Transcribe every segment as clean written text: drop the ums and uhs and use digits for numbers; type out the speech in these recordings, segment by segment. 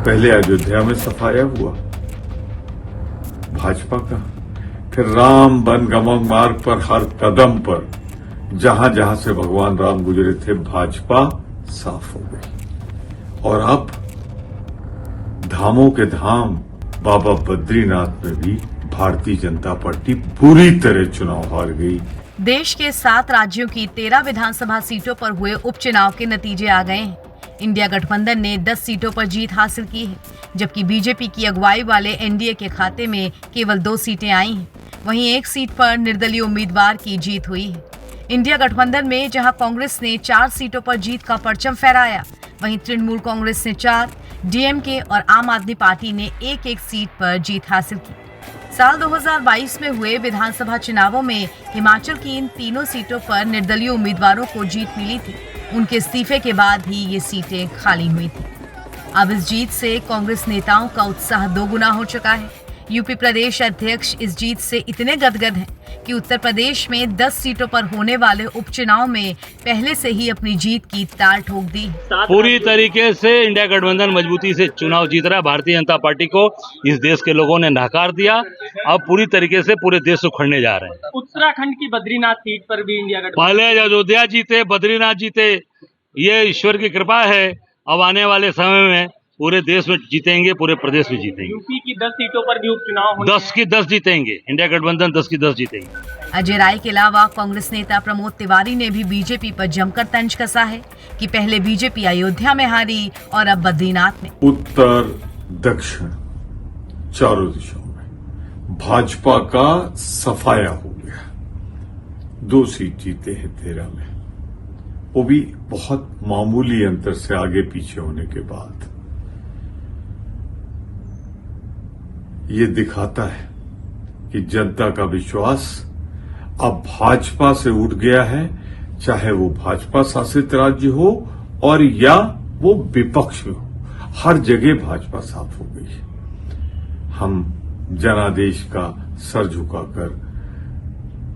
पहले अयोध्या में सफाया हुआ भाजपा का, फिर राम वन गमन मार्ग पर हर कदम पर जहां जहां से भगवान राम गुजरे थे भाजपा साफ हो गई। और अब धामों के धाम बाबा बद्रीनाथ में भी भारतीय जनता पार्टी बुरी तरह चुनाव हार गई। देश के 7 राज्यों की 13 विधानसभा सीटों पर हुए उपचुनाव के नतीजे आ गए हैं। इंडिया गठबंधन ने 10 सीटों पर जीत हासिल की है, जबकि बीजेपी की अगुवाई वाले एनडीए के खाते में केवल 2 सीटें आई हैं। वहीं 1 सीट पर निर्दलीय उम्मीदवार की जीत हुई है। इंडिया गठबंधन में जहां कांग्रेस ने 4 सीटों पर जीत का परचम फहराया, वहीं तृणमूल कांग्रेस ने 4, डीएमके और आम आदमी पार्टी ने 1-1 सीट पर जीत हासिल की। साल 2022 में हुए विधानसभा चुनावों में हिमाचल की इन तीनों सीटों पर निर्दलीय उम्मीदवारों को जीत मिली थी। उनके इस्तीफे के बाद ही ये सीटें खाली हुई थी। अब इस जीत से कांग्रेस नेताओं का उत्साह दोगुना हो चुका है। यूपी प्रदेश अध्यक्ष इस जीत से इतने गदगद हैं कि उत्तर प्रदेश में 10 सीटों पर होने वाले उपचुनाव में पहले से ही अपनी जीत की ताल ठोक दी। पूरी तरीके से इंडिया गठबंधन मजबूती से चुनाव जीत रहा है। भारतीय जनता पार्टी को इस देश के लोगों ने नकार दिया। अब पूरी तरीके से पूरे देश को उखड़ने जा रहे हैं। उत्तराखंड की बद्रीनाथ सीट पर भी इंडिया गठबंधन, पहले अयोध्या जीते, बद्रीनाथ जीते, ये ईश्वर की कृपा है। अब आने वाले समय में पूरे देश में जीतेंगे, पूरे प्रदेश में जीतेंगे। यूपी की 10 सीटों पर भी उपचुनाव होने 10 की 10 जीतेंगे। इंडिया गठबंधन 10 की 10 जीतेंगे। अजय राय के अलावा कांग्रेस नेता प्रमोद तिवारी ने भी बीजेपी पर जमकर तंज कसा है कि पहले बीजेपी अयोध्या में हारी और अब बद्रीनाथ में। उत्तर दक्षिण चारों दिशाओं में भाजपा का सफाया हो गया। 2 सीट जीते हैं 13 में, वो भी बहुत मामूली अंतर से आगे पीछे होने के बाद। ये दिखाता है कि जनता का विश्वास अब भाजपा से उठ गया है, चाहे वो भाजपा शासित राज्य हो और या वो विपक्ष में हो। हर जगह भाजपा साफ हो गई है। हम जनादेश का सर झुकाकर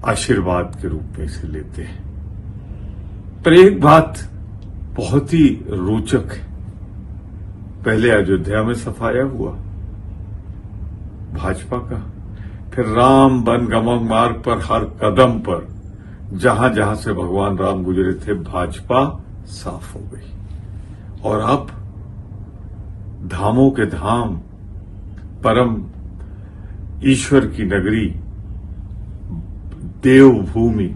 आशीर्वाद के रूप में इसे लेते हैं। पर एक बात बहुत ही रोचक है, पहले अयोध्या में सफाया हुआ भाजपा का, फिर राम वन गमन मार्ग पर हर कदम पर जहां जहां से भगवान राम गुजरे थे भाजपा साफ हो गई। और अब धामों के धाम परम ईश्वर की नगरी देवभूमि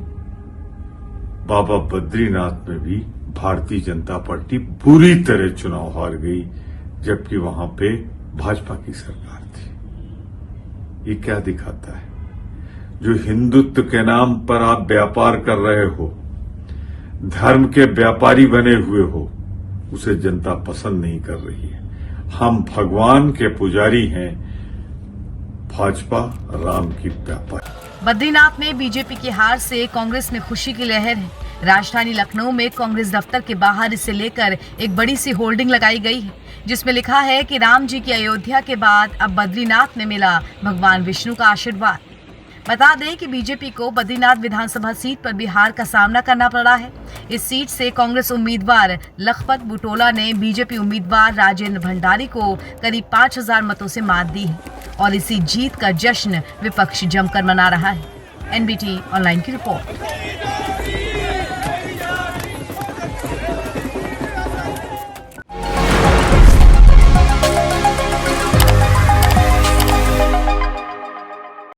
बाबा बद्रीनाथ में भी भारतीय जनता पार्टी बुरी तरह चुनाव हार गई, जबकि वहां पे भाजपा की सरकार थी। ये क्या दिखाता है? जो हिंदुत्व के नाम पर आप व्यापार कर रहे हो, धर्म के व्यापारी बने हुए हो, उसे जनता पसंद नहीं कर रही है। हम भगवान के पुजारी हैं, भाजपा राम की व्यापारी। बद्रीनाथ में बीजेपी की हार से कांग्रेस में खुशी की लहर है। राजधानी लखनऊ में कांग्रेस दफ्तर के बाहर इसे लेकर एक बड़ी सी होर्डिंग लगाई गई है, जिसमें लिखा है कि राम जी की अयोध्या के बाद अब बद्रीनाथ में मिला भगवान विष्णु का आशीर्वाद। बता दें कि बीजेपी को बद्रीनाथ विधानसभा सीट पर भी हार का सामना करना पड़ा है। इस सीट से कांग्रेस उम्मीदवार लखपत बुटोला ने बीजेपी उम्मीदवार राजेंद्र भंडारी को करीब 5000 मतों से मात दी है और इसी जीत का जश्न विपक्ष जमकर मना रहा है। एनबीटी ऑनलाइन की रिपोर्ट।